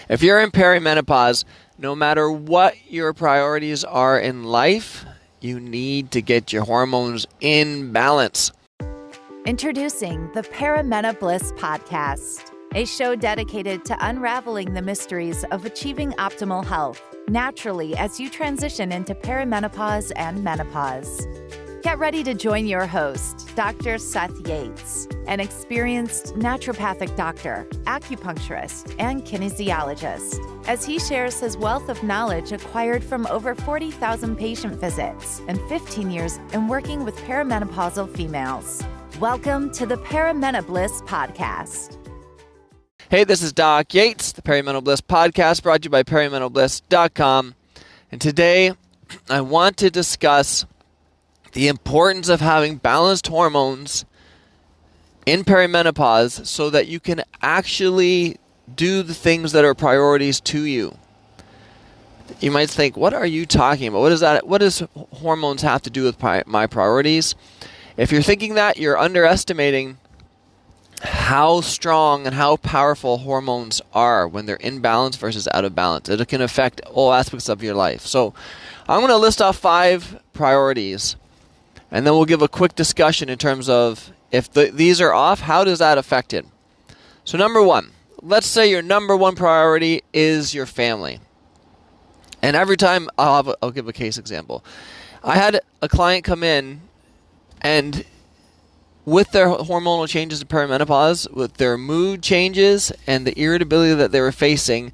If you're in perimenopause, no matter what your priorities are in life, you need to get your hormones in balance. Introducing the Perimena Bliss Podcast, a show dedicated to unraveling the mysteries of achieving optimal health naturally as you transition into perimenopause and menopause. Get ready to join your host, Dr. Seth Yates, an experienced naturopathic doctor, acupuncturist, and kinesiologist, as he shares his wealth of knowledge acquired from over 40,000 patient visits and 15 years in working with perimenopausal females. Welcome to the Perimena Bliss Podcast. Hey, this is Doc Yates, the Perimental Bliss Podcast, brought to you by perimentalbliss.com. And today, I want to discuss the importance of having balanced hormones in perimenopause so that you can actually do the things that are priorities to you. You might think, what are you talking about? What does hormones have to do with my priorities? If you're thinking that, you're underestimating how strong and how powerful hormones are when they're in balance versus out of balance. It can affect all aspects of your life. So I'm going to list off 5 priorities, and then we'll give a quick discussion in terms of if these are off, how does that affect it? So number 1, let's say your number 1 priority is your family. And every time, I'll give a case example. I had a client come in, and with their hormonal changes in perimenopause, with their mood changes and the irritability that they were facing,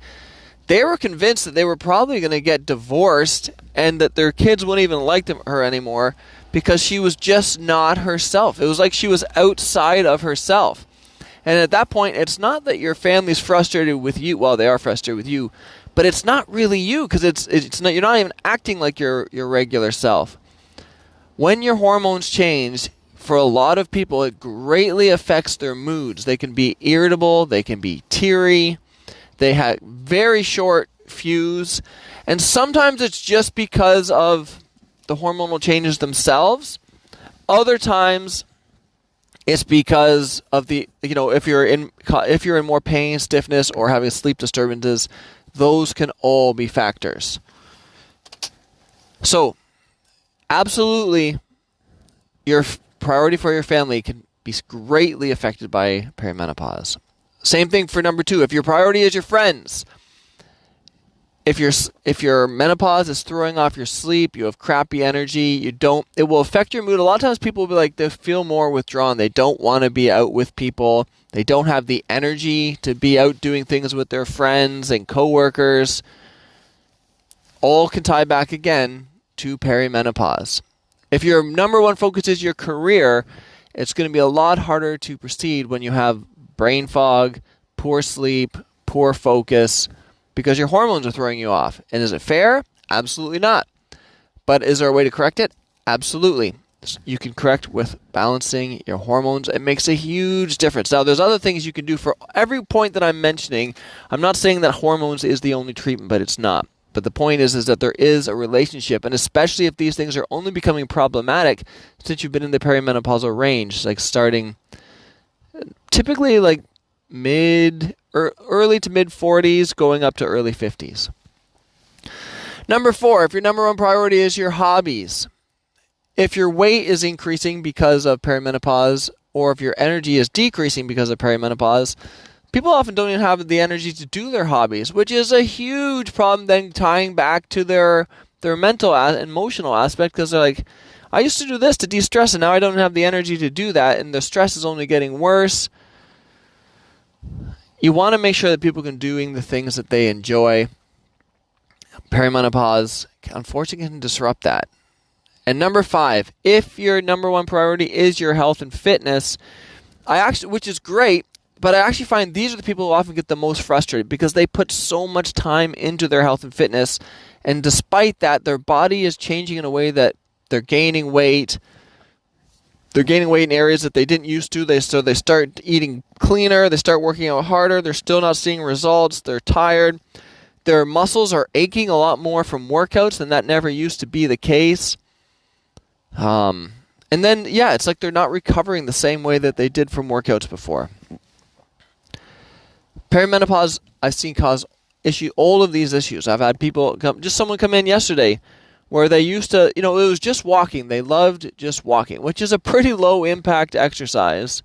they were convinced that they were probably going to get divorced and that their kids wouldn't even like her anymore because she was just not herself. It was like she was outside of herself. And at that point, it's not that your family's frustrated with you. Well, they are frustrated with you, but it's not really you because it's not. You're not even acting like your regular self. When your hormones change, for a lot of people, it greatly affects their moods. They can be irritable, they can be teary, they have very short fuse, and sometimes it's just because of the hormonal changes themselves. Other times, it's because of if you're in more pain, stiffness, or having sleep disturbances, those can all be factors. So, absolutely, your priority for your family can be greatly affected by perimenopause. Same thing for number 2. If your priority is your friends, if your menopause is throwing off your sleep, you have crappy energy, it will affect your mood. A lot of times people will be like, they feel more withdrawn. They don't want to be out with people. They don't have the energy to be out doing things with their friends and coworkers. All can tie back again to perimenopause. If your number 1 focus is your career, it's going to be a lot harder to proceed when you have brain fog, poor sleep, poor focus, because your hormones are throwing you off. And is it fair? Absolutely not. But is there a way to correct it? Absolutely. You can correct with balancing your hormones. It makes a huge difference. Now, there's other things you can do for every point that I'm mentioning. I'm not saying that hormones is the only treatment, but it's not. But the point is that there is a relationship, and especially if these things are only becoming problematic since you've been in the perimenopausal range, like starting typically like early to mid 40s, going up to early 50s. Number 4, if your number 1 priority is your hobbies, if your weight is increasing because of perimenopause, or if your energy is decreasing because of perimenopause, people often don't even have the energy to do their hobbies, which is a huge problem then tying back to their mental and emotional aspect, because they're like, I used to do this to de-stress and now I don't have the energy to do that, and the stress is only getting worse. You want to make sure that people can doing the things that they enjoy. Perimenopause, unfortunately, can disrupt that. And number 5, if your number 1 priority is your health and fitness, which is great, but I actually find these are the people who often get the most frustrated because they put so much time into their health and fitness, and despite that, their body is changing in a way that they're gaining weight. They're gaining weight in areas that they didn't used to. So they start eating cleaner. They start working out harder. They're still not seeing results. They're tired. Their muscles are aching a lot more from workouts than that never used to be the case. And then, it's like they're not recovering the same way that they did from workouts before. Perimenopause, I've seen cause all of these issues. I've had people someone come in yesterday where they used to, it was just walking. They loved just walking, which is a pretty low impact exercise.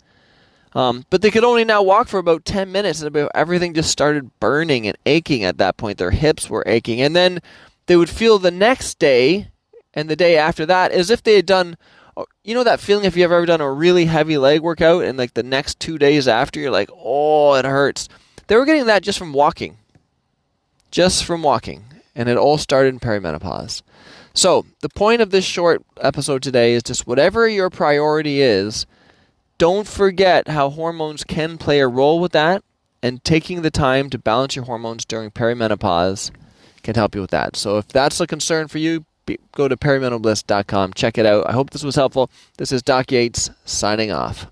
But they could only now walk for about 10 minutes, and everything just started burning and aching at that point. Their hips were aching. And then they would feel the next day and the day after that as if they had done, that feeling if you've ever done a really heavy leg workout and like the next 2 days after, you're like, oh, it hurts. They were getting that just from walking. And it all started in perimenopause. So the point of this short episode today is just whatever your priority is, don't forget how hormones can play a role with that, and taking the time to balance your hormones during perimenopause can help you with that. So if that's a concern for you, go to perimentalbliss.com. Check it out. I hope this was helpful. This is Doc Yates signing off.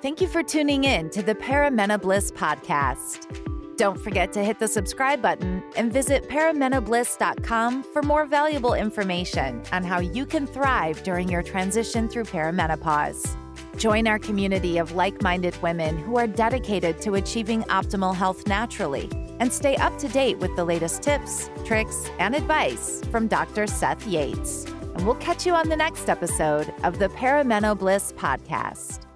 Thank you for tuning in to the Paramena Bliss podcast. Don't forget to hit the subscribe button and visit perimentalbliss.com for more valuable information on how you can thrive during your transition through perimenopause. Join our community of like-minded women who are dedicated to achieving optimal health naturally, and stay up to date with the latest tips, tricks, and advice from Dr. Seth Yates. And we'll catch you on the next episode of the Paramena Bliss podcast.